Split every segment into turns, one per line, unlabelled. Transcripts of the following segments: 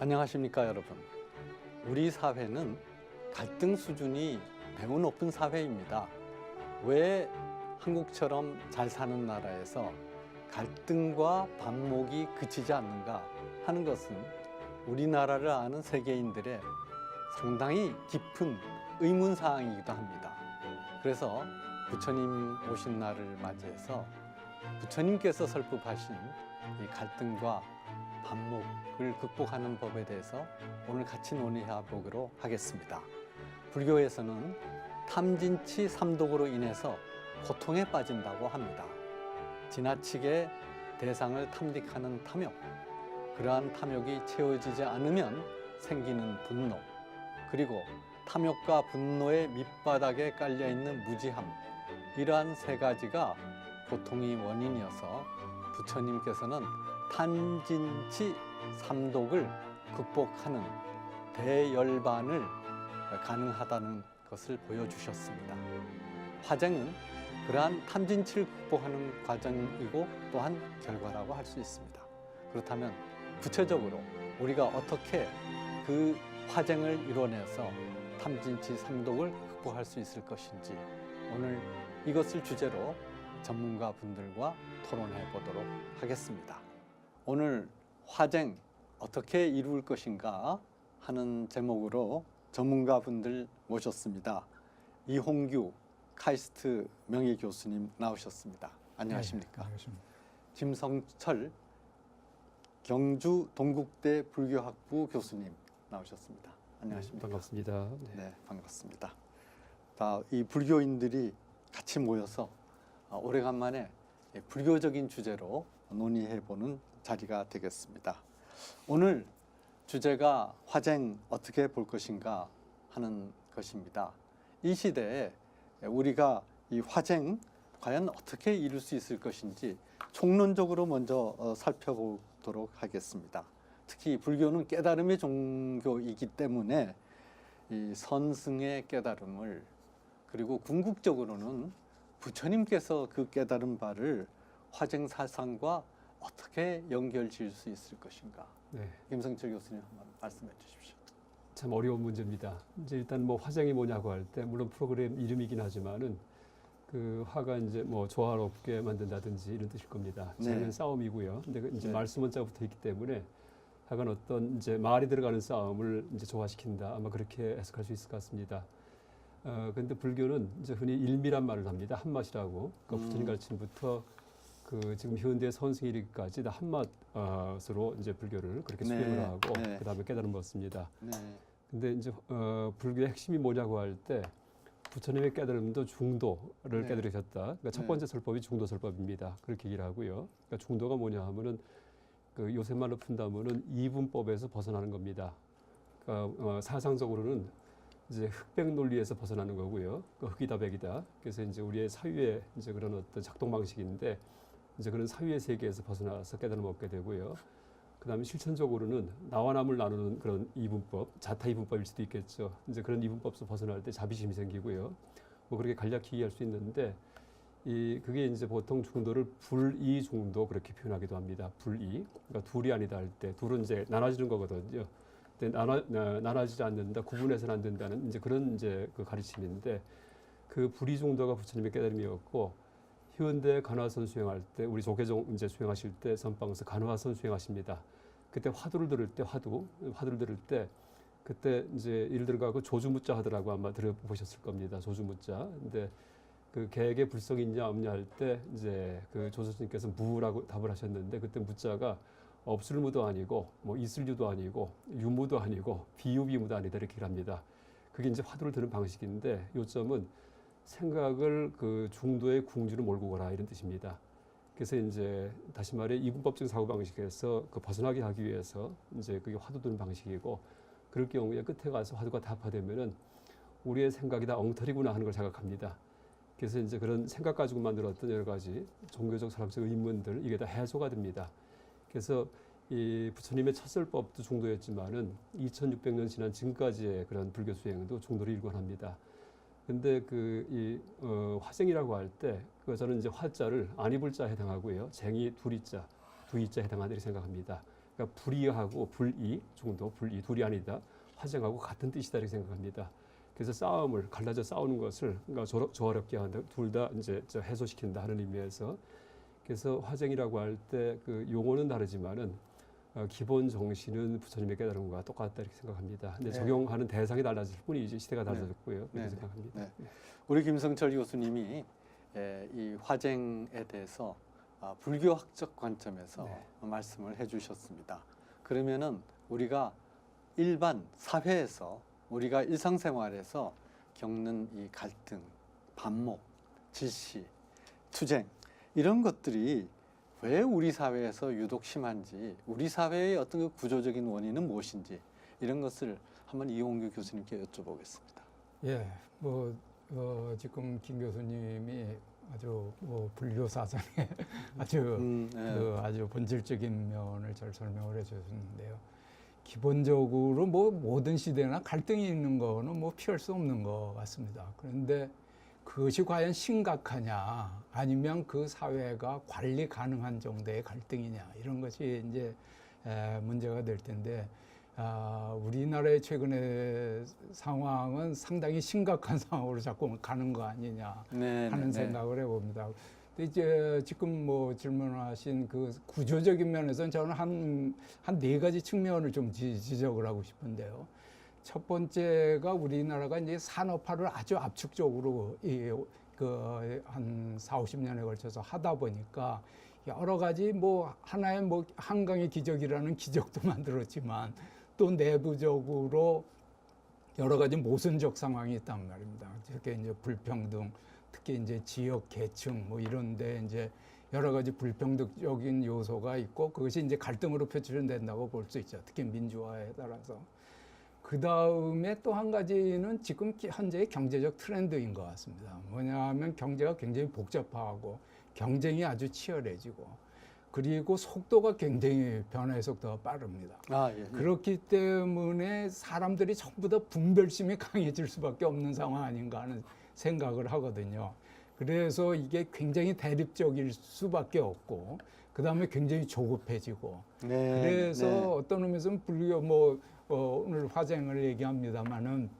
안녕하십니까 여러분. 우리 사회는 갈등 수준이 매우 높은 사회입니다. 왜 한국처럼 잘 사는 나라에서 갈등과 반목이 그치지 않는가 하는 것은 우리나라를 아는 세계인들의 상당히 깊은 의문사항이기도 합니다. 그래서 부처님 오신 날을 맞이해서 부처님께서 설법하신 이 갈등과 반목을 극복하는 법에 대해서 오늘 같이 논의해 보도록 하겠습니다. 불교에서는 탐진치 삼독으로 인해서 고통에 빠진다고 합니다. 지나치게 대상을 탐닉하는 탐욕, 그러한 탐욕이 채워지지 않으면 생기는 분노, 그리고 탐욕과 분노의 밑바닥에 깔려있는 무지함, 이러한 세 가지가 고통의 원인이어서 부처님께서는 탐진치 삼독을 극복하는 대열반을 가능하다는 것을 보여주셨습니다. 화쟁은 그러한 탐진치를 극복하는 과정이고 또한 결과라고 할 수 있습니다. 그렇다면 구체적으로 우리가 어떻게 그 화쟁을 이뤄내서 탐진치 삼독을 극복할 수 있을 것인지 오늘 이것을 주제로 전문가 분들과 토론해 보도록 하겠습니다. 오늘 화쟁 어떻게 이룰 것인가 하는 제목으로 전문가 분들 모셨습니다. 이홍규 카이스트 명예교수님 나오셨습니다. 안녕하십니까?
네, 안녕하십니까.
김성철 경주 동국대 불교학부 교수님 나오셨습니다. 안녕하십니까?
반갑습니다.
네, 반갑습니다. 이 불교인들이 같이 모여서 오래간만에 불교적인 주제로 논의해보는 자리가 되겠습니다. 오늘 주제가 화쟁 어떻게 볼 것인가 하는 것입니다. 이 시대에 우리가 이 화쟁 과연 어떻게 이룰 수 있을 것인지 총론적으로 먼저 살펴보도록 하겠습니다. 특히 불교는 깨달음의 종교이기 때문에 이 선승의 깨달음을, 그리고 궁극적으로는 부처님께서 그 깨달은 바를 화쟁 사상과 어떻게 연결 지을 수 있을 것인가.
네.
김성철 교수님 한번 말씀해 주십시오.
참 어려운 문제입니다. 이제 일단 뭐 화쟁이 뭐냐고 할 때 물론 프로그램 이름이긴 하지만은 그 화가 이제 뭐 조화롭게 만든다든지 이런 뜻일 겁니다. 쟁은
네.
싸움이고요. 근데 이제
네.
말씀 원자가 붙어 있기 때문에 하여간 어떤 이제 말이 들어가는 싸움을 이제 조화시킨다. 아마 그렇게 해석할 수 있을 것 같습니다. 근데 불교는 이제 흔히 일미란 말을 합니다. 한맛이라고. 그러니까 부처님 가르침부터 그 지금 현대 선승 이르기까지 다 한맛으로 이제 불교를 그렇게
네.
수행을 하고
네.
그다음에 깨달음 얻습니다.
네.
근데 이제 불교의 핵심이 뭐냐고 할 때 부처님의 깨달음도 중도를
네.
깨달으셨다. 그러니까 첫
네.
번째 설법이 중도설법입니다. 그렇게 얘기를 하고요. 그러니까 중도가 뭐냐 하면은 그 요새 말로 푼다면은 이분법에서 벗어나는 겁니다. 그러니까 사상적으로는 이제 흑백 논리에서 벗어나는 거고요. 그 흑이다 백이다. 그래서 이제 우리의 사유의 이제 그런 어떤 작동 방식인데 이제 그런 사유의 세계에서 벗어나서 깨달음을 얻게 되고요. 그다음에 실천적으로는 나와 남을 나누는 그런 이분법, 자타 이분법일 수도 있겠죠. 이제 그런 이분법에서 벗어날 때 자비심이 생기고요. 뭐 그렇게 간략히 이해할 수 있는데 그게 이제 보통 중도를 불이 중도 그렇게 표현하기도 합니다. 불이. 그러니까 둘이 아니다 할 때 둘은 이제 나눠지는 거거든요. 근데 나눠지지 않는다, 구분해서는 안 된다는 이제 그런 이제 그 가르침인데 그 불이 중도가 부처님의 깨달음이었고 현대 간화선 수행할 때 우리 조계종 이제 수행하실 때 선방에서 간화선 수행하십니다. 그때 화두를 들을 때 화두를 들을 때 그때 이제 예를 들어가고 조주무자 하더라고 아마 들어보셨을 겁니다. 조주무자. 근데 그 개에게 불성이 있냐 없냐 할 때 이제 그 조수님께서 무라고 답을 하셨는데 그때 무자가 없을 무도 아니고 뭐 있을 유도 아니고 유무도 아니고 비유비무도 아니다 이렇게 합니다. 그게 이제 화두를 드는 방식인데 요점은 생각을 그 중도의 궁지로 몰고 가라 이런 뜻입니다. 그래서 이제 다시 말해 이분법적 사고 방식에서 그 벗어나게 하기 위해서 이제 그게 화두 드는 방식이고 그럴 경우에 끝에 가서 화두가 답화되면은 우리의 생각이 다 엉터리구나 하는 걸 자각합니다. 그래서 이제 그런 생각 가지고 만들었던 여러 가지 종교적 사람적 의문들 이게 다 해소가 됩니다. 그래서 이 부처님의 첫설법도 중도였지만은 2600년 지난 지금까지의 그런 불교 수행도 중도를 일관합니다. 근데 화쟁이라고 할 때 저는 이제 화자를 안이불자 해당하고요. 쟁이 두이자 해당한다 이렇게 생각합니다. 그러니까 불의하고 불의 정도, 불의 둘이 아니다. 화쟁하고 같은 뜻이다 이렇게 생각합니다. 그래서 싸움을 갈라져 싸우는 것을 그러니까 조화롭게 한다. 둘 다 이제 해소시킨다 하는 의미에서 그래서 화쟁이라고 할 때 그 용어는 다르지만은 기본 정신은 부처님의 깨달음과 똑같다 이렇게 생각합니다. 근데
네.
적용하는 대상이 달라질 뿐이지 시대가 달라졌고요.
네.
그렇게
네.
생각합니다.
네. 우리 김성철 교수님이 이 화쟁에 대해서 불교학적 관점에서
네.
말씀을 해주셨습니다. 그러면은 우리가 일반 사회에서 우리가 일상생활에서 겪는 이 갈등, 반목, 질시, 투쟁 이런 것들이 왜 우리 사회에서 유독 심한지, 우리 사회의 어떤 그 구조적인 원인은 무엇인지 이런 것을 한번 이홍규 교수님께 여쭤보겠습니다.
예, 지금 김 교수님이 아주 불교 사상의 아주
네.
아주 본질적인 면을 잘 설명을 해주셨는데요. 기본적으로 모든 시대나 갈등이 있는 거는 피할 수 없는 것 같습니다. 그런데 그것이 과연 심각하냐, 아니면 그 사회가 관리 가능한 정도의 갈등이냐, 이런 것이 이제 문제가 될 텐데, 우리나라의 최근의 상황은 상당히 심각한 상황으로 자꾸 가는 거 아니냐 하는 생각을 해봅니다. 근데 이제 지금 질문하신 그 구조적인 면에서는 저는 한 네 가지 측면을 좀 지적을 하고 싶은데요. 첫 번째가 우리나라가 이제 산업화를 아주 압축적으로 한 4, 50년에 걸쳐서 하다 보니까 여러 가지 하나의 한강의 기적이라는 기적도 만들었지만 또 내부적으로 여러 가지 모순적 상황이 있단 말입니다. 특히 이제 불평등, 특히 이제 지역 계층 이런데 이제 여러 가지 불평등적인 요소가 있고 그것이 이제 갈등으로 표출된다고 볼 수 있죠. 특히 민주화에 따라서. 그 다음에 또 한 가지는 지금 현재의 경제적 트렌드인 것 같습니다. 뭐냐면 경제가 굉장히 복잡하고 경쟁이 아주 치열해지고 그리고 속도가 굉장히 변화의 속도가 빠릅니다.
예.
그렇기 때문에 사람들이 전부 다 분별심이 강해질 수밖에 없는 상황 아닌가 하는 생각을 하거든요. 그래서 이게 굉장히 대립적일 수밖에 없고 그 다음에 굉장히 조급해지고 그래서 어떤 의미에서는 불교 오늘 화쟁을 얘기합니다만은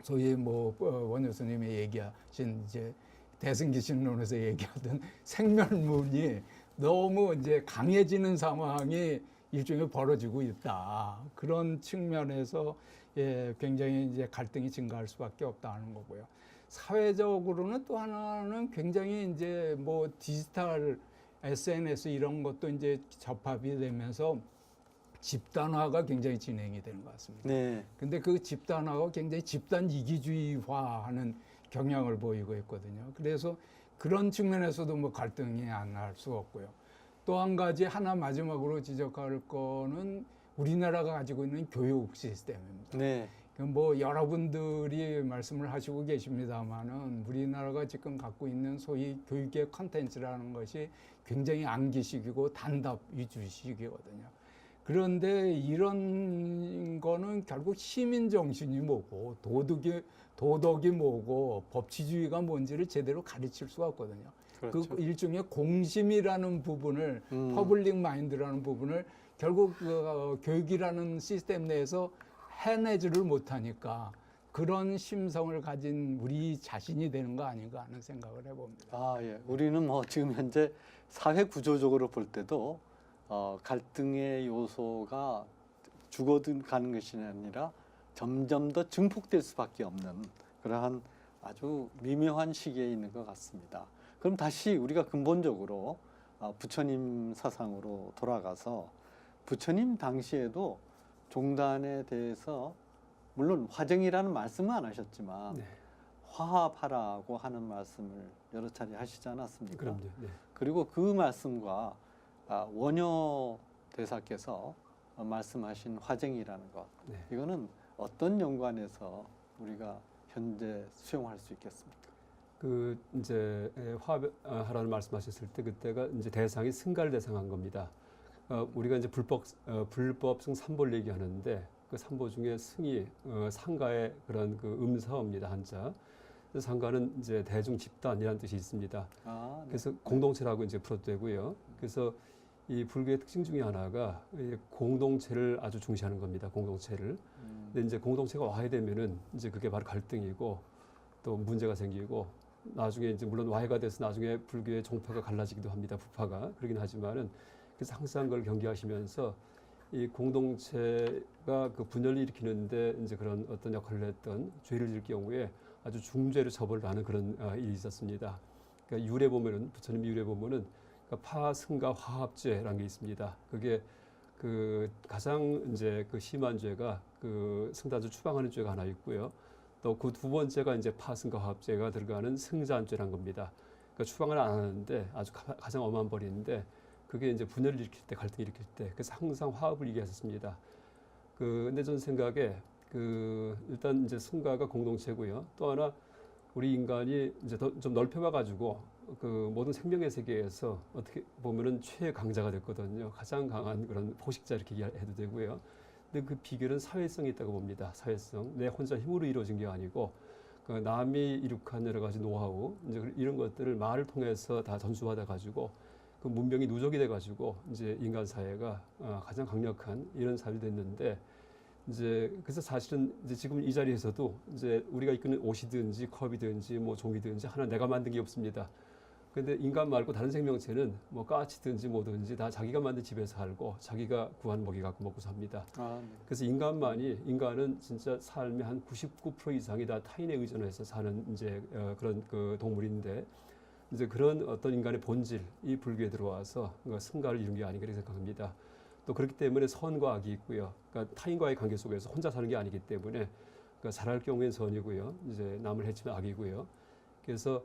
소위 원 교수님이 얘기하신 이제 대승기신론에서 얘기하던 생멸문이 너무 이제 강해지는 상황이 일종의 벌어지고 있다. 그런 측면에서 굉장히 이제 갈등이 증가할 수밖에 없다는 거고요. 사회적으로는 또 하나는 굉장히 이제 디지털 SNS 이런 것도 이제 접합이 되면서 집단화가 굉장히 진행이 되는 것 같습니다. 근데 그 집단화가 굉장히 집단 이기주의화하는 경향을 보이고 있거든요. 그래서 그런 측면에서도 갈등이 안 날 수 없고요. 또 한 가지 하나 마지막으로 지적할 거는 우리나라가 가지고 있는 교육 시스템입니다. 여러분들이 말씀을 하시고 계십니다만은 우리나라가 지금 갖고 있는 소위 교육의 컨텐츠라는 것이 굉장히 암기식이고 단답 위주식이거든요. 그런데 이런 거는 결국 시민 정신이 뭐고 도덕이 뭐고 법치주의가 뭔지를 제대로 가르칠 수가 없거든요.
그렇죠.
그 일종의 공심이라는 부분을 퍼블릭 마인드라는 부분을 결국 교육이라는 시스템 내에서 해내지를 못하니까 그런 심성을 가진 우리 자신이 되는 거 아닌가 하는 생각을 해봅니다.
예. 우리는 지금 현재 사회 구조적으로 볼 때도 갈등의 요소가 죽어가는 것이 아니라 점점 더 증폭될 수밖에 없는 그러한 아주 미묘한 시기에 있는 것 같습니다. 그럼 다시 우리가 근본적으로 부처님 사상으로 돌아가서 부처님 당시에도 종단에 대해서 물론 화쟁이라는 말씀은 안 하셨지만 화합하라고 하는 말씀을 여러 차례 하시지 않았습니까?
그럼요.
그리고 그 말씀과 원효 대사께서 말씀하신 화쟁이라는 것, 이거는 어떤 연관에서 우리가 현재 수용할 수 있겠습니까?
그 이제 화합하라는 말씀하셨을 때 그때가 이제 대상이 승가를 대상한 겁니다. 우리가 이제 불법승 삼보를 얘기하는데 그 삼보 중에 승이 상가의 그런 그 음사어입니다, 한자. 그래서 상가는 이제 대중 집단이라는 뜻이 있습니다. 그래서 공동체라고 이제 풀어도 되고요. 그래서 이 불교의 특징 중에 하나가 이 공동체를 아주 중시하는 겁니다. 공동체를. 근데 이제 공동체가 와야 되면은 이제 그게 바로 갈등이고 또 문제가 생기고 나중에 이제 물론 와해가 돼서 나중에 불교의 종파가 갈라지기도 합니다. 부파가 그러긴 하지만은 그래서 항상 그걸 경계하시면서 이 공동체가 그 분열을 일으키는데 이제 그런 어떤 역할을 했던 죄를 지을 경우에 아주 중죄로 처벌을 하는 그런 일이 있었습니다. 그러니까 율에 보면은 부처님 율에 보면은 그러니까 파승가 화합죄라는 게 있습니다. 그게 그 가장 이제 그 심한 죄가 그 승자를 추방하는 죄가 하나 있고요. 또 그 두 번째가 이제 파승가 화합죄가 들어가는 승자죄란 겁니다. 그러니까 추방을 안 하는데 아주 가장 엄한 벌인데 그게 이제 분열을 일으킬 때, 갈등을 일으킬 때, 그래서 항상 화합을 얘기했었습니다. 근데 전 생각에 일단 이제 승가가 공동체고요. 또 하나 우리 인간이 이제 좀 넓혀봐가지고 모든 생명의 세계에서 어떻게 보면은 최강자가 됐거든요. 가장 강한 그런 포식자 이렇게 해도 되고요. 근데 그 비결은 사회성이 있다고 봅니다. 사회성. 내 혼자 힘으로 이루어진 게 아니고 남이 이룩한 여러 가지 노하우 이제 이런 것들을 말을 통해서 다 전수받아 가지고 그 문명이 누적이 돼 가지고 이제 인간 사회가 가장 강력한 이런 사회가 됐는데 이제 그래서 사실은 이제 지금 이 자리에서도 이제 우리가 이끄는 옷이든지 컵이든지 뭐 종이든지 하나 내가 만든 게 없습니다. 근데 인간 말고 다른 생명체는 뭐 까치든지 뭐든지 다 자기가 만든 집에서 살고 자기가 구한 먹이 갖고 먹고 삽니다.
네.
그래서 인간은 진짜 삶의 한 99% 이상이 다 타인에 의존해서 사는 이제 그런 그 동물인데 이제 그런 어떤 인간의 본질 이 불교에 들어와서 승가를 이룬 게 아닌가 이렇게 생각합니다. 또 그렇기 때문에 선과 악이 있고요. 그러니까 타인과의 관계 속에서 혼자 사는 게 아니기 때문에 그러니까 잘할 경우엔 선이고요. 이제 남을 해치면 악이고요. 그래서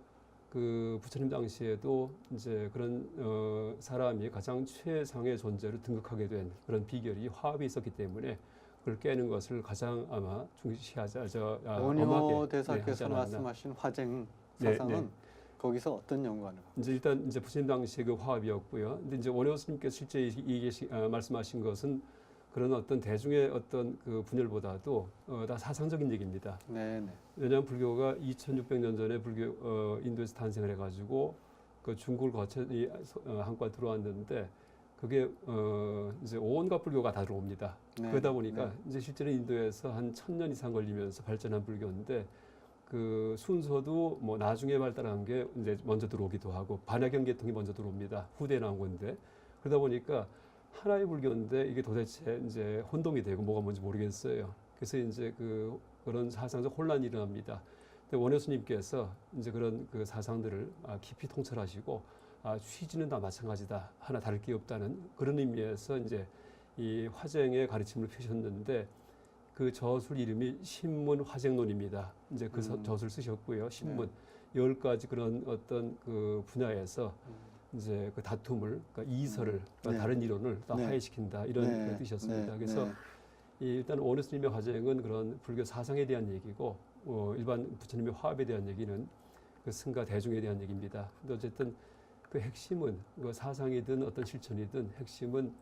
그 부처님 당시에도 이제 그런 사람이 가장 최상의 존재로 등극하게 된 그런 비결이 화합이 있었기 때문에 그걸 깨는 것을 가장 아마 중시하자
원효 대사께서 말씀하신 화쟁 사상은
네, 네.
거기서 어떤 연관을?
이제 일단 이제 부처님 당시에 그 화합이었고요. 근데 이제 원효 스님께서 실제 말씀하신 것은 그런 어떤 대중의 어떤 그 분열보다도 다 사상적인 얘기입니다.
네.
왜냐하면 불교가 2,600년 전에 인도에서 탄생을 해가지고 그 중국을 거쳐 한과 들어왔는데 그게 이제 온갖 불교가 다 들어옵니다.
네,
그러다 보니까
네.
이제 실제로 인도에서 한 1,000년 이상 걸리면서 발전한 불교인데 그 순서도 뭐 나중에 발달한 게 이제 먼저 들어오기도 하고 반야경 계통이 먼저 들어옵니다. 후대에 나온 건데 그러다 보니까 하나의 불교인데 이게 도대체 이제 혼동이 되고 뭐가 뭔지 모르겠어요. 그래서 이제 그런 사상적 혼란이 일어납니다. 근데 원효 스님께서 이제 그런 그 사상들을 깊이 통찰하시고 취지는 다 마찬가지다. 하나 다를 게 없다는 그런 의미에서 이제 이 화쟁의 가르침을 펴셨는데 그 저술 이름이 신문 화쟁론입니다. 이제 그 저술 쓰셨고요. 신문 10가지 그런 어떤 그 분야에서 이제 그 다툼을, 그러니까 이설을, 그러니까 다른 이론을 다 화해시킨다 이런 뜻이었습니다. 그래서 일단 원효 스님의 화쟁은 그런 불교 사상에 대한 얘기고 일반 부처님의 화합에 대한 얘기는 그 승가 대중에 대한 얘기입니다. 근데 어쨌든 그 핵심은 그 사상이든 어떤 실천이든 핵심은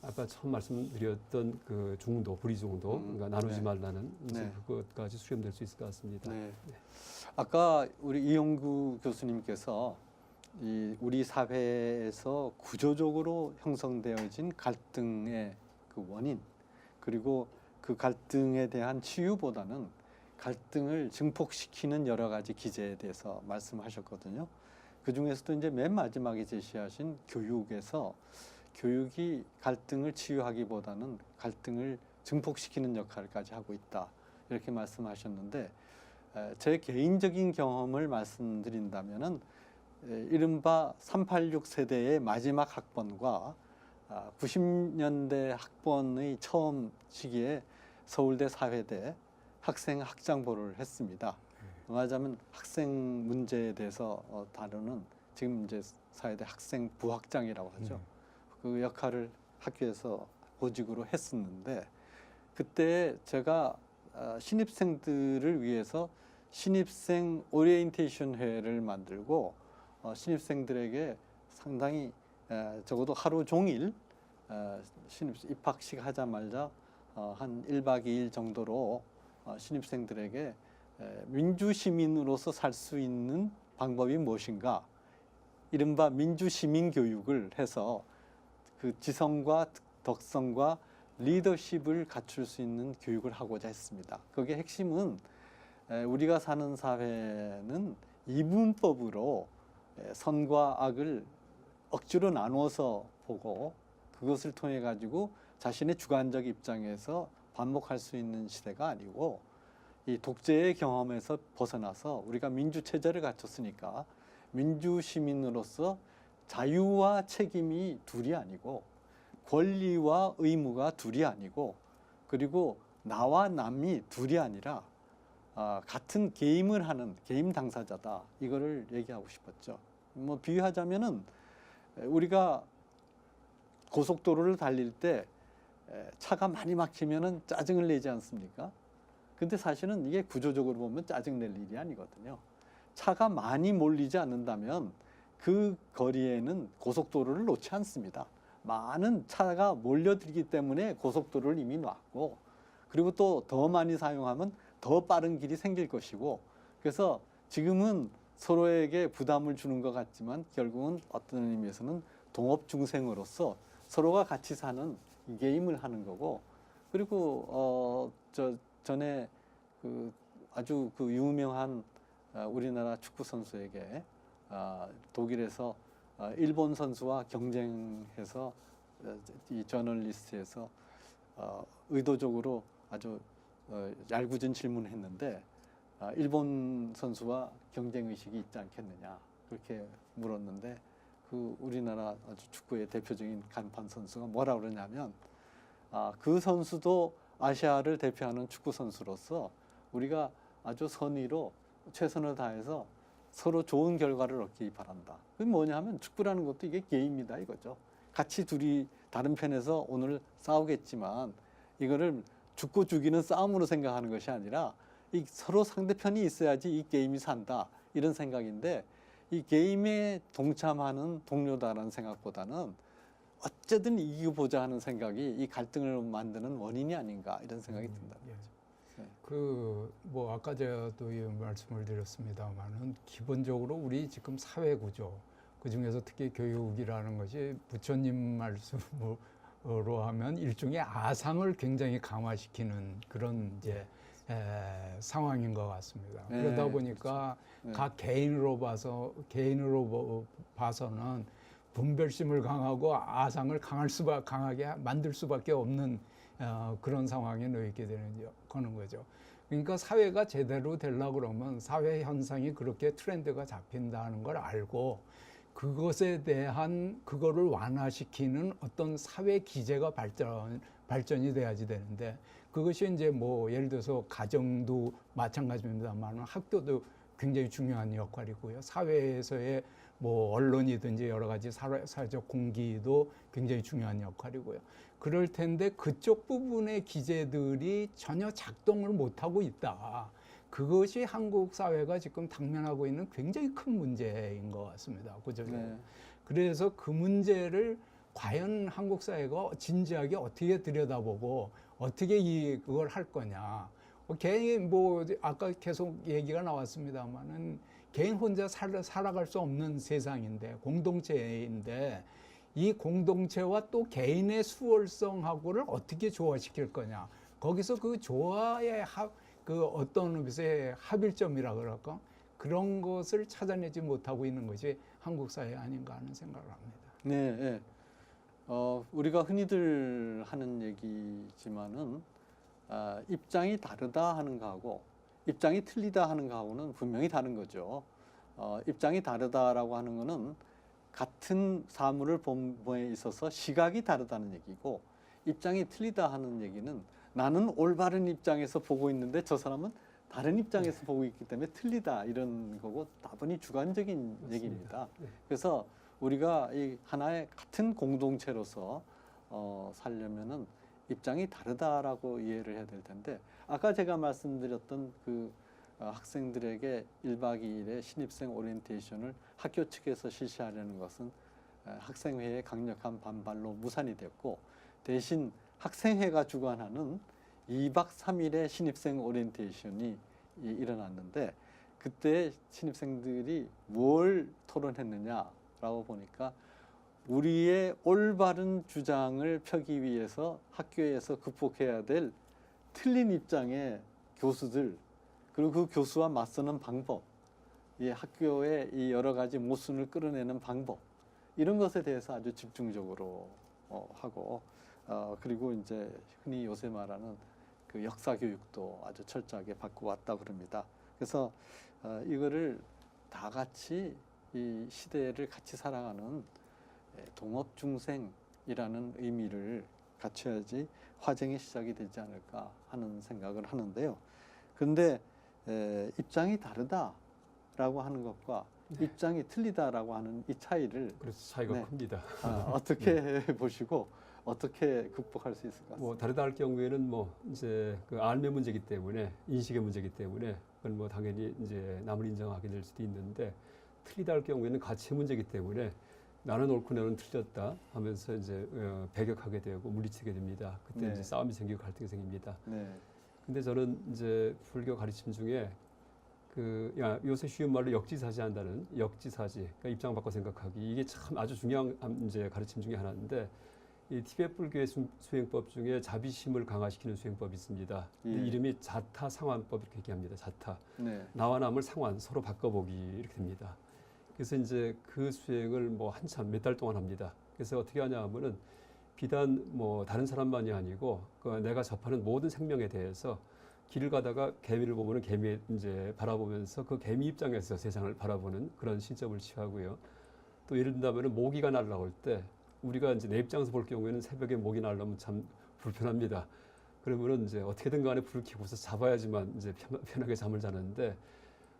아까 처음 말씀드렸던 그 중도, 불이중도, 그러니까 나누지 말라는 이제 그것까지 수렴될 수 있을 것 같습니다.
네. 아까 우리 이용구 교수님께서 우리 사회에서 구조적으로 형성되어진 갈등의 그 원인 그리고 그 갈등에 대한 치유보다는 갈등을 증폭시키는 여러 가지 기제에 대해서 말씀하셨거든요. 그 중에서도 이제 맨 마지막에 제시하신 교육이 갈등을 치유하기보다는 갈등을 증폭시키는 역할까지 하고 있다. 이렇게 말씀하셨는데 제 개인적인 경험을 말씀드린다면은 이른바 386 세대의 마지막 학번과 90년대 학번의 처음 시기에 서울대 사회대 학생 학장보를 했습니다. 말하자면 학생 문제에 대해서 다루는 지금 이제 사회대 학생 부학장이라고 하죠. 그 역할을 학교에서 보직으로 했었는데 그때 제가 신입생들을 위해서 신입생 오리엔테이션 회를 만들고 신입생들에게 상당히 적어도 하루 종일 신입생 입학식 하자마자 한 1박 2일 정도로 신입생들에게 민주시민으로서 살 수 있는 방법이 무엇인가 이른바 민주시민 교육을 해서 그 지성과 덕성과 리더십을 갖출 수 있는 교육을 하고자 했습니다. 그게 핵심은 우리가 사는 사회는 이분법으로 선과 악을 억지로 나누어서 보고 그것을 통해 가지고 자신의 주관적 입장에서 반복할 수 있는 시대가 아니고 이 독재의 경험에서 벗어나서 우리가 민주 체제를 갖췄으니까 민주 시민으로서 자유와 책임이 둘이 아니고 권리와 의무가 둘이 아니고 그리고 나와 남이 둘이 아니라 같은 게임을 하는 게임 당사자다 이거를 얘기하고 싶었죠. 뭐 비유하자면은 우리가 고속도로를 달릴 때 차가 많이 막히면은 짜증을 내지 않습니까? 근데 사실은 이게 구조적으로 보면 짜증 낼 일이 아니거든요. 차가 많이 몰리지 않는다면 그 거리에는 고속도로를 놓지 않습니다. 많은 차가 몰려들기 때문에 고속도로를 이미 놨고 그리고 또 더 많이 사용하면 더 빠른 길이 생길 것이고 그래서 지금은 서로에게 부담을 주는 것 같지만 결국은 어떤 의미에서는 동업 중생으로서 서로가 같이 사는 이 게임을 하는 거고 그리고 전에 그 아주 그 유명한 우리나라 축구 선수에게 독일에서 일본 선수와 경쟁해서 이 저널리스트에서 의도적으로 아주 얄궂은 질문을 했는데 일본 선수와 경쟁 의식이 있지 않겠느냐 그렇게 물었는데 그 우리나라 아주 축구의 대표적인 간판 선수가 뭐라 그러냐면 그 선수도 아시아를 대표하는 축구 선수로서 우리가 아주 선의로 최선을 다해서 서로 좋은 결과를 얻기 바란다. 그게 뭐냐면 축구라는 것도 이게 게임이다 이거죠. 같이 둘이 다른 편에서 오늘 싸우겠지만 이거를 죽고 죽이는 싸움으로 생각하는 것이 아니라 이 서로 상대편이 있어야지 이 게임이 산다 이런 생각인데 이 게임에 동참하는 동료다라는 생각보다는 어쨌든 이기고 보자 하는 생각이 이 갈등을 만드는 원인이 아닌가 이런 생각이 든다.
그 뭐 아까 제가도 이 말씀을 드렸습니다만은 기본적으로 우리 지금 사회 구조 그 중에서 특히 교육이라는 것이 부처님 말씀으로 하면 일종의 아상을 굉장히 강화시키는 그런 이제 상황인 것 같습니다.
네,
그러다 보니까
그렇죠.
각 개인으로 봐서는 분별심을 강하고 아상을 강하게 만들 수밖에 없는 그런 상황에 놓이게 되는 거죠. 그러니까 사회가 제대로 되려고 그러면 사회 현상이 그렇게 트렌드가 잡힌다는 걸 알고 그것에 대한 그거를 완화시키는 어떤 사회 기제가 발전이 돼야지 되는데 그것이 이제 뭐 예를 들어서 가정도 마찬가지입니다만 학교도 굉장히 중요한 역할이고요. 사회에서의 뭐 언론이든지 여러 가지 사회적 공기도 굉장히 중요한 역할이고요. 그럴 텐데 그쪽 부분의 기제들이 전혀 작동을 못하고 있다. 그것이 한국 사회가 지금 당면하고 있는 굉장히 큰 문제인 것 같습니다. 구조적으로.
네.
그래서 그 문제를 과연 한국 사회가 진지하게 어떻게 들여다보고 어떻게 그걸 할 거냐. 개인 뭐 아까 계속 얘기가 나왔습니다만은 개인 혼자 살아갈 수 없는 세상인데 공동체인데 이 공동체와 또 개인의 수월성하고를 어떻게 조화시킬 거냐. 거기서 그 조화의 그 어떤 의미의 합일점이라 그럴까? 그런 것을 찾아내지 못하고 있는 것이 한국 사회 아닌가 하는 생각을 합니다.
네, 네. 우리가 흔히들 하는 얘기지만은 입장이 다르다 하는 거하고 입장이 틀리다 하는 거하고는 분명히 다른 거죠. 입장이 다르다라고 하는 거는 같은 사물을 본에 있어서 시각이 다르다는 얘기고 입장이 틀리다 하는 얘기는 나는 올바른 입장에서 보고 있는데 저 사람은 다른 입장에서 보고 있기 때문에 틀리다 이런 거고 다분히 주관적인
맞습니다.
얘기입니다.
네.
그래서 우리가 이 하나의 같은 공동체로서 살려면은 입장이 다르다라고 이해를 해야 될 텐데 아까 제가 말씀드렸던 그 학생들에게 1박 2일의 신입생 오리엔테이션을 학교 측에서 실시하려는 것은 학생회의 강력한 반발로 무산이 됐고 대신 학생회가 주관하는 2박 3일의 신입생 오리엔테이션이 일어났는데 그때 신입생들이 뭘 토론했느냐라고 보니까 우리의 올바른 주장을 펴기 위해서 학교에서 극복해야 될 틀린 입장의 교수들, 그리고 그 교수와 맞서는 방법, 이 학교의 이 여러 가지 모순을 끌어내는 방법, 이런 것에 대해서 아주 집중적으로 하고, 그리고 이제 흔히 요새 말하는 그 역사 교육도 아주 철저하게 받고 왔다 그럽니다. 그래서 이거를 다 같이 이 시대를 같이 살아가는 동업중생이라는 의미를 갖춰야지 화쟁의 시작이 되지 않을까 하는 생각을 하는데요. 그런데 입장이 다르다라고 하는 것과 입장이 틀리다라고 하는 이 차이를
그래서 차이가
네.
큽니다.
어떻게 보시고 어떻게 극복할 수 있을 것 같습니다.
뭐 다르다 할 경우에는 뭐 이제 그 알매 문제이기 때문에 인식의 문제이기 때문에 그건 뭐 당연히 이제 남을 인정하게 될 수도 있는데 틀리다 할 경우에는 가치 문제이기 때문에 나는 옳고 너는 틀렸다 하면서 이제 배격하게 되고 물리치게 됩니다. 그때
네.
이제 싸움이 생기고 갈등이 생깁니다.
네,
근데 저는 이제 불교 가르침 중에 요새 쉬운 말로 역지사지한다는 역지사지, 그러니까 입장 바꿔 생각하기, 이게 참 아주 중요한 이제 가르침 중에 하나인데 이 티베트 불교의 수행법 중에 자비심을 강화시키는 수행법이 있습니다.
예.
이름이 자타 상환법 이렇게 얘기합니다. 자타.
네,
나와 남을 상환, 서로 바꿔보기 이렇게 됩니다. 그래서 이제 그 수행을 뭐 한참 몇 달 동안 합니다. 그래서 어떻게 하냐 하면은 비단 뭐 다른 사람만이 아니고 내가 접하는 모든 생명에 대해서 길을 가다가 개미를 보면은 개미 이제 바라보면서 그 개미 입장에서 세상을 바라보는 그런 시점을 취하고요. 또 예를 든다면은 모기가 날아올 때 우리가 이제 내 입장에서 볼 경우에는 새벽에 모기 날아오면 참 불편합니다. 그러면은 이제 어떻게든 간에 불을 켜고서 잡아야지만 이제 편하게 잠을 자는데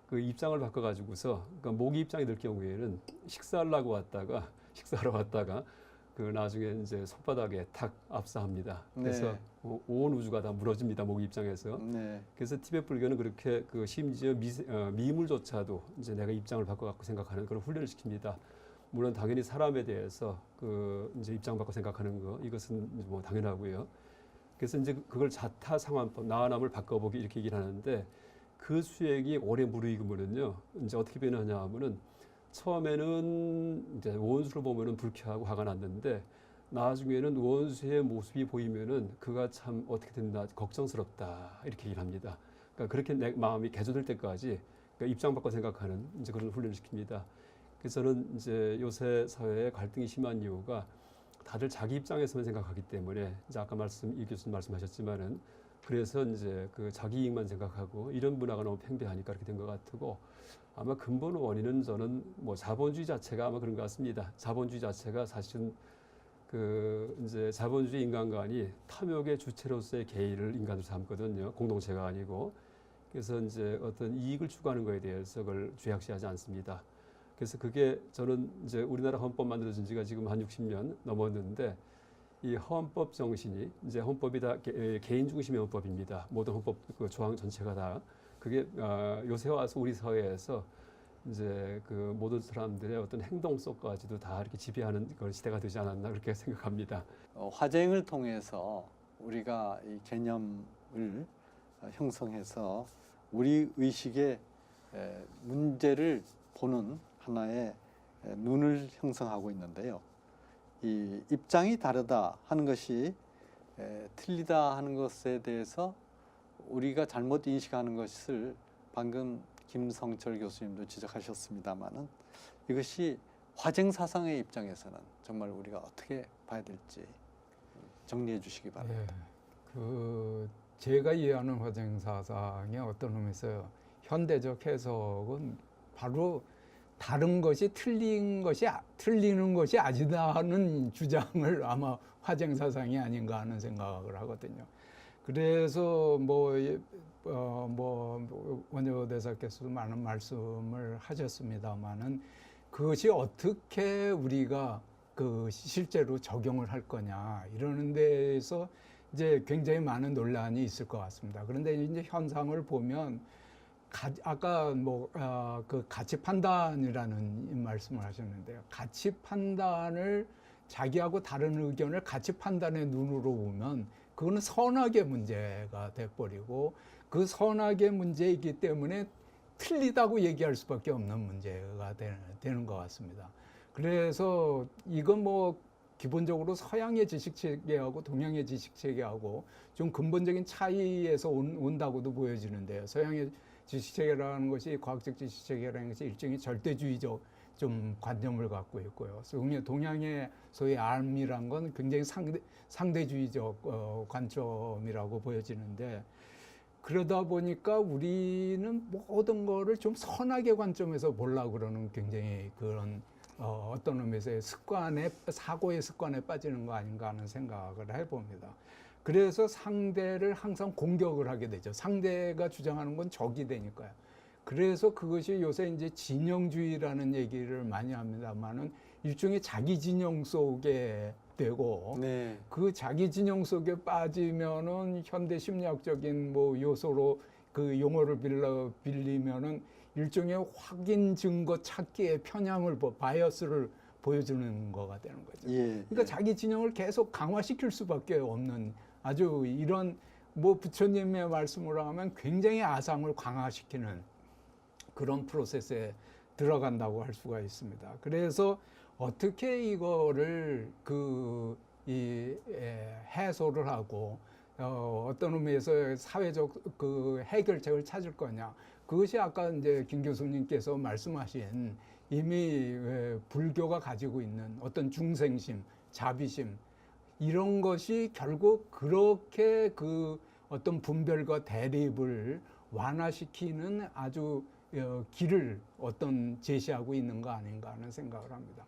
그 입장을 바꿔가지고서 그러니까 모기 입장이 될 경우에는 식사하러 왔다가 그 나중에 이제 손바닥에 탁 압사합니다. 그래서
네.
온 우주가 다 무너집니다. 모기 입장에서.
네,
그래서 티베트 불교는 그렇게 그 심지어 미물조차도 이제 내가 입장을 바꿔갖고 생각하는 그런 훈련을 시킵니다. 물론 당연히 사람에 대해서 그 이제 입장 바꿔 생각하는 거 이것은 뭐 당연하고요. 그래서 이제 그걸 자타 상환법, 나와 남을 바꿔보기 이렇게 얘기를 하는데 그 수행이 오래 무르익으면은요 이제 어떻게 변하냐 하면은 처음에는 이제 원수를 보면은 불쾌하고 화가 났는데 나중에는 원수의 모습이 보이면은 그가 참 어떻게 된다 걱정스럽다 이렇게 얘기를 합니다. 그러니까 그렇게 내 마음이 개조될 때까지 그러니까 입장 바꿔 생각하는 이제 그런 훈련을 시킵니다. 그래서 저는 이제 요새 사회에 갈등이 심한 이유가 다들 자기 입장에서만 생각하기 때문에 이제 아까 이 교수님 말씀하셨지만은 그래서 이제 그 자기 이익만 생각하고 이런 문화가 너무 팽배하니까 그렇게 된 것 같고 아마 근본 원인은 저는 뭐 자본주의 자체가 아마 그런 것 같습니다. 자본주의 자체가 사실은 그 이제 자본주의 인간관이 탐욕의 주체로서의 개인을 인간으로 삼거든요. 공동체가 아니고. 그래서 이제 어떤 이익을 추구하는 거에 대해서 그걸 죄악시하지 않습니다. 그래서 그게 저는 이제 우리나라 헌법 만들어진 지가 지금 한 60년 넘었는데 이 헌법 정신이 이제 헌법이 다 개인 중심의 헌법입니다. 모든 헌법 그 조항 전체가 다 그게 요새 와서 우리 사회에서 이제 그 모든 사람들의 어떤 행동 속까지도 다 이렇게 지배하는 그런 시대가 되지 않았나 그렇게 생각합니다.
화쟁을 통해서 우리가 이 개념을 형성해서 우리 의식의 문제를 보는 하나의 눈을 형성하고 있는데요. 이 입장이 다르다 하는 것이 틀리다 하는 것에 대해서 우리가 잘못 인식하는 것을 방금 김성철 교수님도 지적하셨습니다마는 이것이 화쟁 사상의 입장에서는 정말 우리가 어떻게 봐야 될지 정리해 주시기 바랍니다.
예, 그 제가 이해하는 화쟁 사상의 어떤 의미에서 현대적 해석은 바로 다른 것이 틀리는 것이 아니다는 주장을 아마 화쟁 사상이 아닌가 하는 생각을 하거든요. 그래서 원효 대사께서도 많은 말씀을 하셨습니다만은 그것이 어떻게 우리가 그 실제로 적용을 할 거냐 이러는 데에서 이제 굉장히 많은 논란이 있을 것 같습니다. 그런데 이제 현상을 보면 아까 그 가치 판단이라는 말씀을 하셨는데요. 가치 판단을 자기하고 다른 의견을 가치 판단의 눈으로 보면 그거는 선악의 문제가 돼버리고 그 선악의 문제이기 때문에 틀리다고 얘기할 수밖에 없는 문제가 되는 것 같습니다. 그래서 이건 뭐 기본적으로 서양의 지식 체계하고 동양의 지식 체계하고 좀 근본적인 차이에서 온다고도 보여지는데요. 서양의 지식 체계라는 것이 과학적 지식 체계라는 것이 일종의 절대주의적 좀 관념을 갖고 있고요. 동양의 소위 암이란 건 굉장히 상대주의적 관점이라고 보여지는데, 그러다 보니까 우리는 모든 거를 좀 선악의 관점에서 보려고 그러는 굉장히 그런 어떤 의미에서의 사고의 습관에 빠지는 거 아닌가 하는 생각을 해봅니다. 그래서 상대를 항상 공격을 하게 되죠. 상대가 주장하는 건 적이 되니까요. 그래서 그것이 요새 이제 진영주의라는 얘기를 많이 합니다만은 일종의 자기 진영 속에 되고,
네.
그 자기 진영 속에 빠지면은 현대 심리학적인 뭐 요소로 그 용어를 빌리면은 일종의 확인 증거 찾기의 편향을 바이어스를 보여주는 거가 되는 거죠.
예.
그러니까 자기 진영을 계속 강화시킬 수밖에 없는 아주 이런 뭐 부처님의 말씀으로 하면 굉장히 아상을 강화시키는 그런 프로세스에 들어간다고 할 수가 있습니다. 그래서 어떻게 이거를 해소를 하고 어떤 의미에서 사회적 그 해결책을 찾을 거냐. 그것이 아까 이제 김 교수님께서 말씀하신 이미 불교가 가지고 있는 어떤 중생심, 자비심 이런 것이 결국 그렇게 그 어떤 분별과 대립을 완화시키는 아주 길을 어떤 제시하고 있는 거 아닌가 하는 생각을 합니다.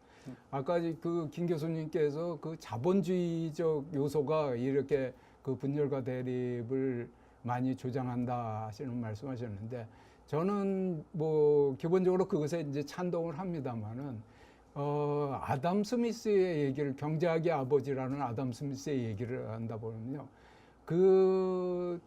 아까 그 김 교수님께서 그 자본주의적 요소가 이렇게 그 분열과 대립을 많이 조장한다 하시는 말씀하셨는데, 저는 뭐 기본적으로 그것에 이제 찬동을 합니다만은 아담 스미스의 얘기를, 경제학의 아버지라는 아담 스미스의 얘기를 한다 보면요, 그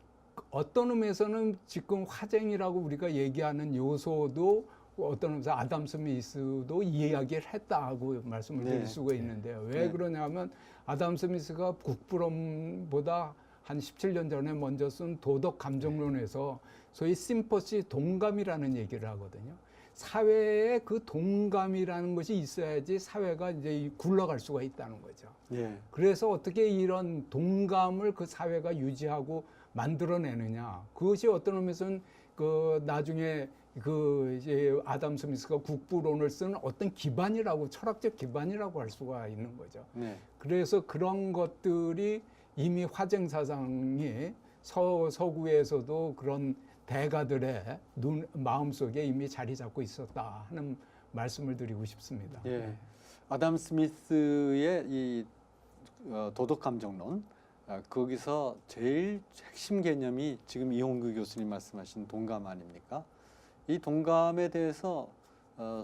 어떤 의미에서는 지금 화쟁이라고 우리가 얘기하는 요소도 어떤 의미에서 아담 스미스도 이야기를 했다고 말씀을 드릴 수가 있는데요. 왜 그러냐면 아담 스미스가 국부론보다 한 17년 전에 먼저 쓴 도덕 감정론에서 소위 심퍼시 동감이라는 얘기를 하거든요. 사회에 그 동감이라는 것이 있어야지 사회가 이제 굴러갈 수가 있다는 거죠.
예.
그래서 어떻게 이런 동감을 그 사회가 유지하고 만들어내느냐. 그것이 어떤 의미에서는 그 나중에 그 이제 아담 스미스가 국부론을 쓰는 어떤 기반이라고, 철학적 기반이라고 할 수가 있는 거죠.
네.
그래서 그런 것들이 이미 화쟁 사상이 서구에서도 그런 대가들의 마음속에 이미 자리 잡고 있었다 하는 말씀을 드리고 싶습니다.
예. 아담 스미스의 이 도덕 감정론, 거기서 제일 핵심 개념이 지금 이홍규 교수님 말씀하신 동감 아닙니까? 이 동감에 대해서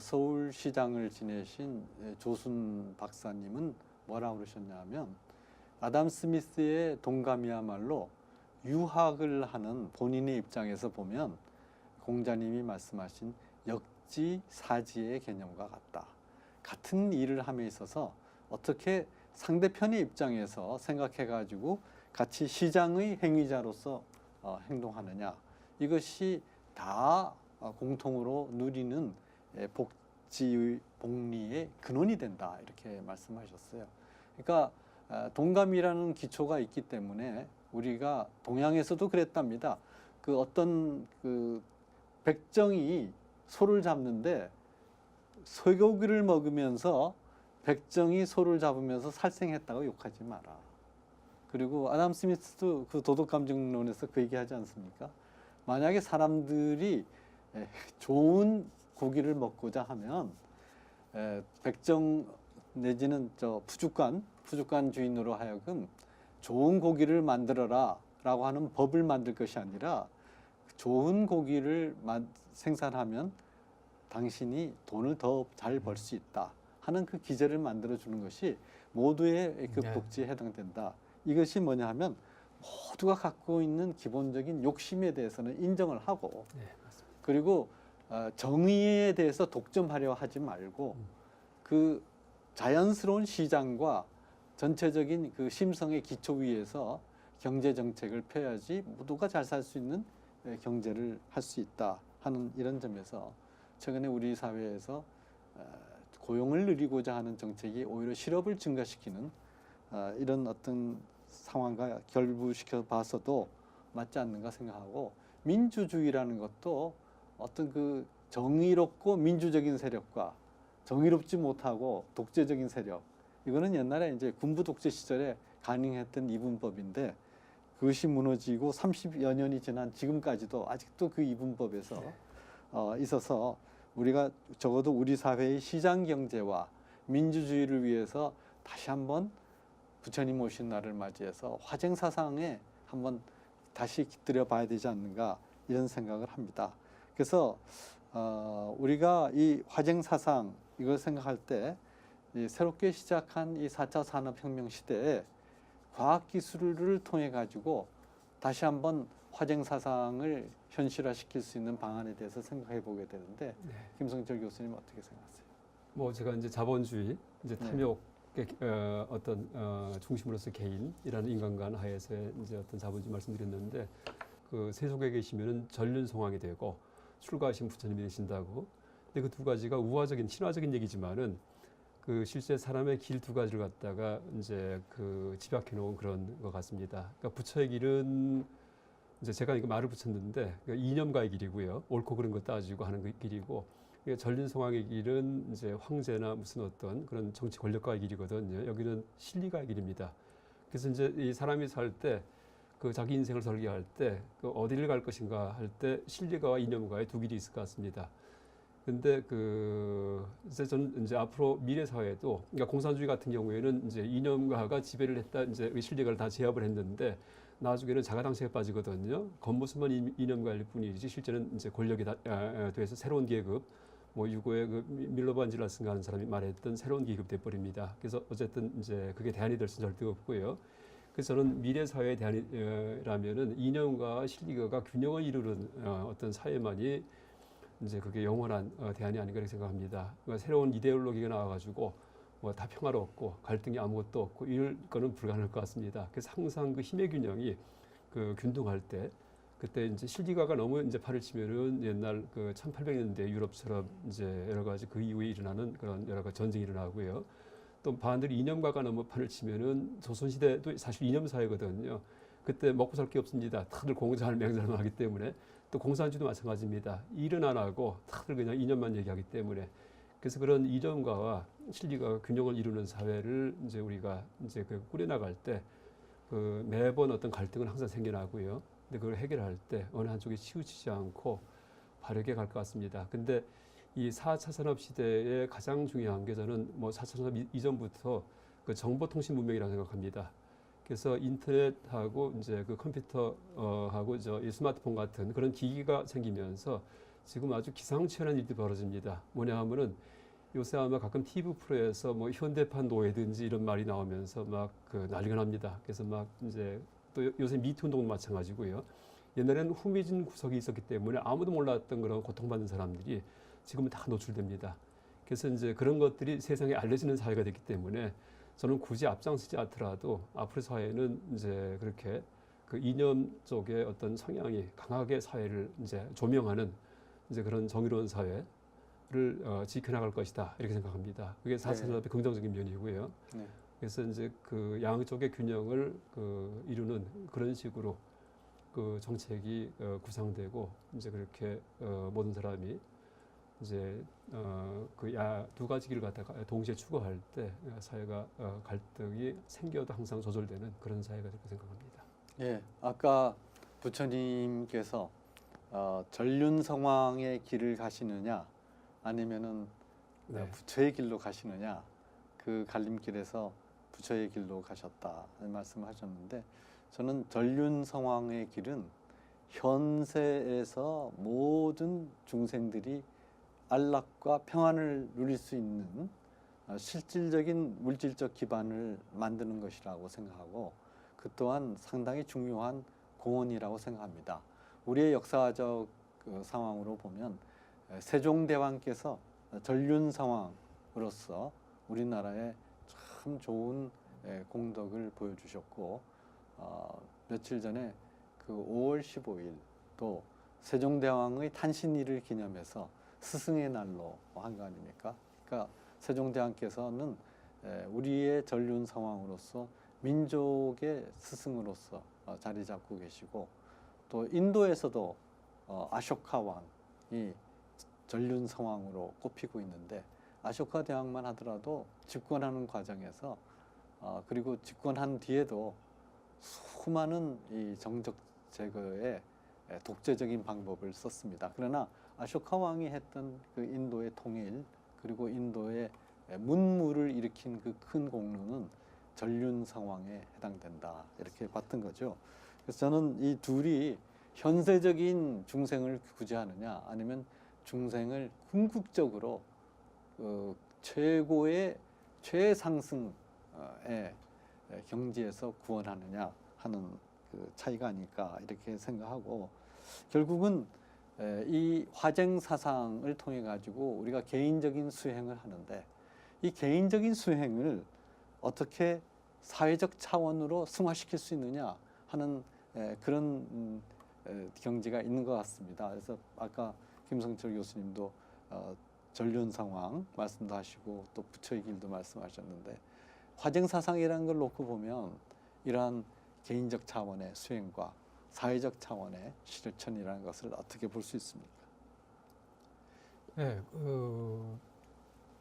서울시장을 지내신 조순 박사님은 뭐라고 그러셨냐면, 아담 스미스의 동감이야말로 유학을 하는 본인의 입장에서 보면 공자님이 말씀하신 역지사지의 개념과 같다. 같은 일을 함에 있어서 어떻게 상대편의 입장에서 생각해가지고 같이 시장의 행위자로서 행동하느냐. 이것이 다 공통으로 누리는 복지의 복리의 근원이 된다. 이렇게 말씀하셨어요. 그러니까 동감이라는 기초가 있기 때문에 우리가 동양에서도 그랬답니다. 그 어떤 그 백정이 소를 잡는데 쇠고기를 먹으면서 백정이 소를 잡으면서 살생했다고 욕하지 마라. 그리고 아담 스미스도 그 도덕감정론에서 그 얘기하지 않습니까? 만약에 사람들이 좋은 고기를 먹고자 하면 백정 내지는 푸주간 주인으로 하여금 좋은 고기를 만들어라 라고 하는 법을 만들 것이 아니라 좋은 고기를 생산하면 당신이 돈을 더 잘 벌 수 있다 하는 그 기제를 만들어 주는 것이 모두의 그 복지에 해당된다. 이것이 뭐냐 하면 모두가 갖고 있는 기본적인 욕심에 대해서는 인정을 하고, 그리고 정의에 대해서 독점하려 하지 말고 그 자연스러운 시장과 전체적인 그 심성의 기초 위에서 경제 정책을 펴야지 모두가 잘 살 수 있는 경제를 할 수 있다 하는 이런 점에서 최근에 우리 사회에서 고용을 늘리고자 하는 정책이 오히려 실업을 증가시키는 이런 어떤 상황과 결부시켜 봐서도 맞지 않는가 생각하고, 민주주의라는 것도 어떤 그 정의롭고 민주적인 세력과 정의롭지 못하고 독재적인 세력, 이거는 옛날에 이제 군부 독재 시절에 가능했던 이분법인데, 그것이 무너지고 30여 년이 지난 지금까지도 아직도 그 이분법에서 있어서, 우리가 적어도 우리 사회의 시장 경제와 민주주의를 위해서 다시 한번 부처님 오신 날을 맞이해서 화쟁 사상에 한번 다시 깃들여 봐야 되지 않는가, 이런 생각을 합니다. 그래서 우리가 이 화쟁 사상 이걸 생각할 때, 이 새롭게 시작한 이 4차 산업혁명 시대에 과학기술을 통해 가지고 다시 한번 화쟁 사상을 현실화시킬 수 있는 방안에 대해서 생각해 보게 되는데,
네.
김성철 교수님 어떻게 생각하세요?
뭐 제가 이제 자본주의, 이제
네.
탐욕의 어떤 중심으로서 개인이라는 인간관 하에서의 이제 어떤 자본주의 말씀드렸는데, 그 세속에 계시면은 전륜성왕이 되고 출가하신 부처님이 되신다고. 근데 그 두 가지가 우화적인 신화적인 얘기지만은 그 실제 사람의 길 두 가지를 갖다가 이제 그 집약해 놓은 그런 것 같습니다. 그러니까 부처의 길은 이제 제가 이거 말을 붙였는데, 그러니까 이념가의 길이고요. 옳고 그른 거 따지고 하는 그 길이고, 전륜성왕의 길은 이제 황제나 무슨 어떤 그런 정치 권력가의 길이거든요. 여기는 실리가의 길입니다. 그래서 이제 이 사람이 살 때 그 자기 인생을 설계할 때 그 어디를 갈 것인가 할 때 실리가와 이념가의 두 길이 있을 것 같습니다. 근데 이제 저는 이제 앞으로 미래 사회도, 그러니까 공산주의 같은 경우에는 이제 이념가가 지배를 했다, 이제 실리가를 다 제압을 했는데, 나중에는 자가당착에 빠지거든요. 겉모습만 이념가일 뿐이지 실제는 이제 권력이 돼서 새로운 계급, 뭐 유고의 그 밀로반질라스인가 하는 사람이 말했던 새로운 계급 돼버립니다. 그래서 어쨌든 이제 그게 대안이 될 수는 절대 없고요. 그래서 저는 미래 사회의 대안이라면은 이념과 실리가가 균형을 이루는 어떤 사회만이 이제 그게 영원한 대안이 아닌가 이렇게 생각합니다. 그러니까 새로운 이데올로기가 나와가지고 뭐 다 평화롭고 갈등이 아무것도 없고 이럴 거는 불가능할 것 같습니다. 그래서 항상 그 힘의 균형이 그 균등할 때, 그때 이제 실기가가 너무 이제 팔을 치면은 옛날 그 1800년대 유럽처럼 이제 여러 가지 그 이후에 일어나는 그런 여러 가지 전쟁이 일어나고요. 또 반대로 이념가가 너무 판을 치면은 조선시대도 사실 이념 사회거든요. 그때 먹고 살 게 없습니다. 다들 공자를 맹자를 하기 때문에. 또 공산주의도 마찬가지입니다. 일은 안 하고 다들 그냥 이념만 얘기하기 때문에. 그래서 그런 이념가와 실리가 균형을 이루는 사회를 이제 우리가 이제 그 꾸려나갈 때 그 매번 어떤 갈등은 항상 생겨나고요. 근데 그걸 해결할 때 어느 한쪽에 치우치지 않고 바르게 갈 것 같습니다. 근데 이 4차 산업 시대의 가장 중요한 게 저는 뭐 4차 산업 이전부터 그 정보통신 문명이라고 생각합니다. 그래서 인터넷하고 이제 그 컴퓨터하고 이 스마트폰 같은 그런 기기가 생기면서 지금 아주 기상천외한 일들이 벌어집니다. 뭐냐 하면은 요새 아마 가끔 TV 프로에서 뭐 현대판 노예든지 이런 말이 나오면서 막 그 난리가 납니다. 그래서 막 이제 또 요새 미투 운동도 마찬가지고요. 옛날에는 후미진 구석이 있었기 때문에 아무도 몰랐던 그런 고통받는 사람들이 지금은 다 노출됩니다. 그래서 이제 그런 것들이 세상에 알려지는 사회가 됐기 때문에 저는 굳이 앞장서지 않더라도 앞으로 사회는 이제 그렇게 그 이념 쪽의 어떤 성향이 강하게 사회를 이제 조명하는 이제 그런 정의로운 사회를 지켜나갈 것이다 이렇게 생각합니다. 그게 4차 산업의 긍정적인 면이고요.
네.
그래서 이제 그 양쪽의 균형을 그 이루는 그런 식으로 그 정책이 구상되고 이제 그렇게 모든 사람이 이제 그 두 가지 길을 갖다가 동시에 추구할 때 사회가 갈등이 생겨도 항상 조절되는 그런 사회가 될 거 생각합니다.
예, 아까 부처님께서 전륜성왕의 길을 가시느냐 아니면은
네.
부처의 길로 가시느냐, 그 갈림길에서 부처의 길로 가셨다 말씀하셨는데, 저는 전륜성왕의 길은 현세에서 모든 중생들이 안락과 평안을 누릴 수 있는 실질적인 물질적 기반을 만드는 것이라고 생각하고, 그 또한 상당히 중요한 공헌이라고 생각합니다. 우리의 역사적 그 상황으로 보면 세종대왕께서 전륜성왕으로서 우리나라에 참 좋은 공덕을 보여주셨고, 며칠 전에 그 5월 15일 또 세종대왕의 탄신일을 기념해서 스승의 날로 한 거 아닙니까? 그러니까 세종대왕께서는 우리의 전륜 상황으로서 민족의 스승으로서 자리 잡고 계시고 또 인도에서도 아쇼카 왕이 전륜 상황으로 꼽히고 있는데 아쇼카 대왕만 하더라도 집권하는 과정에서 그리고 집권한 뒤에도 수많은 이 정적 제거에 독재적인 방법을 썼습니다. 그러나 아쇼카 왕이 했던 그 인도의 통일 그리고 인도의 문무를 일으킨 그 큰 공로는 전륜 상황에 해당된다 이렇게 봤던 거죠. 그래서 저는 이 둘이 현세적인 중생을 구제하느냐 아니면 중생을 궁극적으로 최고의 최상승의 경지에서 구원하느냐 하는 그 차이가 아닐까 이렇게 생각하고 결국은 이 화쟁 사상을 통해 가지고 우리가 개인적인 수행을 하는데 이 개인적인 수행을 어떻게 사회적 차원으로 승화시킬 수 있느냐 하는 그런 경지가 있는 것 같습니다. 그래서 아까 김성철 교수님도 전륜 상황 말씀도 하시고 또 부처의 길도 말씀하셨는데 화쟁 사상이라는 걸 놓고 보면 이러한 개인적 차원의 수행과 사회적 차원의 실천이라는 것을 어떻게 볼 수 있습니까?
네,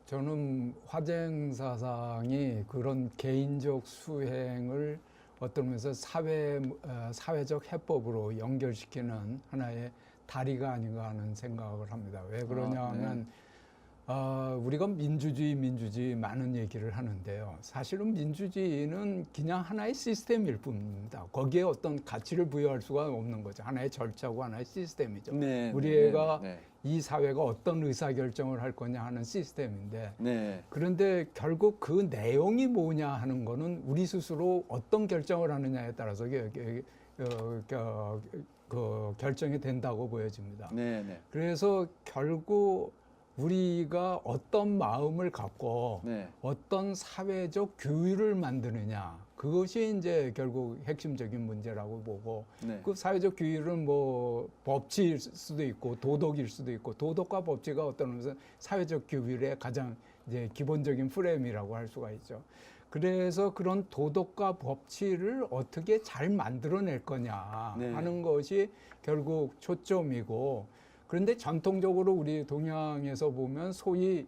저는 화쟁 사상이 그런 개인적 수행을 어떤 면에서 사회적 해법으로 연결시키는 하나의 다리가 아닌가 하는 생각을 합니다. 왜 그러냐면 우리가 민주주의 많은 얘기를 하는데요. 사실은 민주주의는 그냥 하나의 시스템일 뿐입니다. 거기에 어떤 가치를 부여할 수가 없는 거죠. 하나의 절차고 하나의 시스템이죠. 우리가 이 사회가 어떤 의사결정을 할 거냐 하는 시스템인데 그런데 결국 그 내용이 뭐냐 하는 거는 우리 스스로 어떤 결정을 하느냐에 따라서 그 결정이 된다고 보여집니다. 그래서 결국 우리가 어떤 마음을 갖고 어떤 사회적 규율을 만드느냐 그것이 이제 결국 핵심적인 문제라고 보고 그 사회적 규율은 뭐 법치일 수도 있고 도덕일 수도 있고 도덕과 법치가 어떤 면에서 사회적 규율의 가장 이제 기본적인 프레임이라고 할 수가 있죠. 그래서 그런 도덕과 법치를 어떻게 잘 만들어낼 거냐 하는 것이 결국 초점이고 그런데 전통적으로 우리 동양에서 보면 소위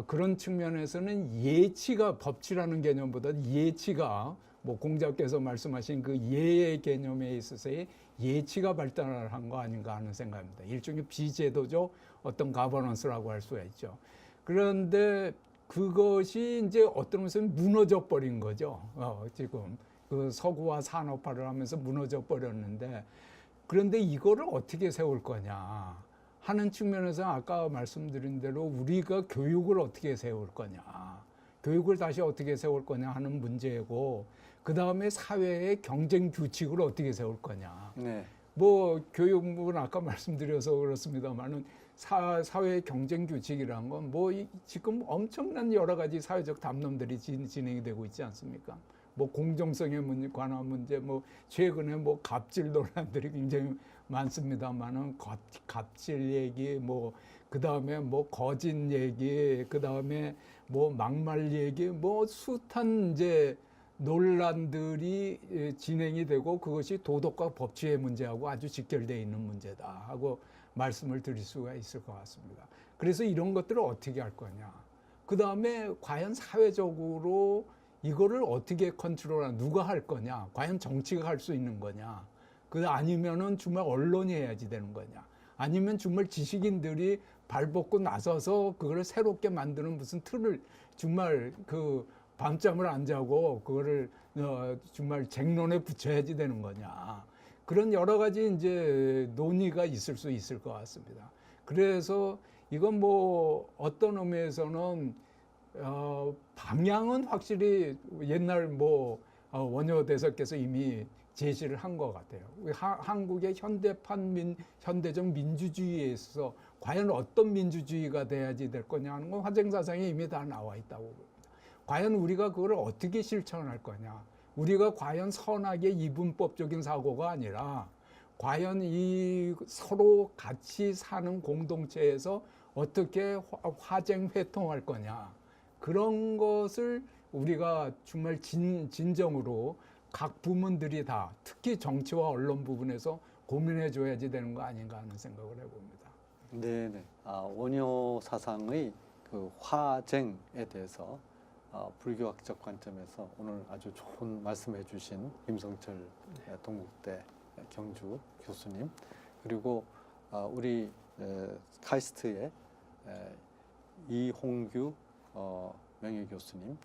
그런 측면에서는 예치가 법치라는 개념보다 예치가 뭐 공자께서 말씀하신 그 예의 개념에 있어서의 예치가 발달한 거 아닌가 하는 생각입니다. 일종의 비제도적 어떤 가버넌스라고 할 수가 있죠. 그런데 그것이 이제 어떤 면에서 무너져 버린 거죠. 지금 그 서구화 산업화를 하면서 무너져 버렸는데 그런데 이거를 어떻게 세울 거냐 하는 측면에서 아까 말씀드린 대로 우리가 교육을 어떻게 세울 거냐, 교육을 다시 어떻게 세울 거냐 하는 문제고 그 다음에 사회의 경쟁 규칙을 어떻게 세울 거냐. 뭐 교육은 아까 말씀드려서 그렇습니다만은 사회의 경쟁 규칙이란 건 뭐 지금 엄청난 여러 가지 사회적 담론들이 진행이 되고 있지 않습니까? 뭐 공정성에 관한 문제, 뭐 최근에 뭐 갑질 논란들이 굉장히 많습니다만은 갑질 얘기, 뭐 그 다음에 뭐 거짓 얘기, 그 다음에 뭐 막말 얘기, 뭐 숱한 이제 논란들이 진행이 되고 그것이 도덕과 법치의 문제하고 아주 직결되어 있는 문제다 하고 말씀을 드릴 수가 있을 것 같습니다. 그래서 이런 것들을 어떻게 할 거냐. 그 다음에 과연 사회적으로 이거를 어떻게 컨트롤하냐, 누가 할 거냐, 과연 정치가 할 수 있는 거냐, 아니면은 정말 언론이 해야지 되는 거냐, 아니면 정말 지식인들이 발벗고 나서서 그거를 새롭게 만드는 무슨 틀을 정말 그 밤잠을 안 자고 그거를 정말 쟁론에 붙여야지 되는 거냐. 그런 여러 가지 이제 논의가 있을 수 있을 것 같습니다. 그래서 이건 뭐 어떤 의미에서는 방향은 확실히 옛날 뭐 원효 대사께서 이미 제시를 한 것 같아요. 한국의 현대적 민주주의에 있어서 과연 어떤 민주주의가 돼야지 될 거냐 하는 건 화쟁사상에 이미 다 나와 있다고 봅니다. 과연 우리가 그걸 어떻게 실천할 거냐. 우리가 과연 선악의 이분법적인 사고가 아니라 과연 이 서로 같이 사는 공동체에서 어떻게 화쟁 회통할 거냐 그런 것을 우리가 정말 진정으로 각 부문들이 다 특히 정치와 언론 부분에서 고민해 줘야지 되는 거 아닌가 하는 생각을 해봅니다.
네네. 원효 사상의 그 화쟁에 대해서 불교학적 관점에서 오늘 아주 좋은 말씀해 주신 김성철 동국대 경주 교수님, 그리고 우리 카이스트의 이홍규 명예교수님,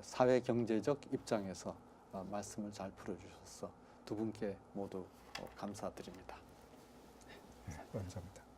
사회 경제적 입장에서 말씀을 잘 풀어주셔서 두 분께 모두 감사드립니다.
감사합니다.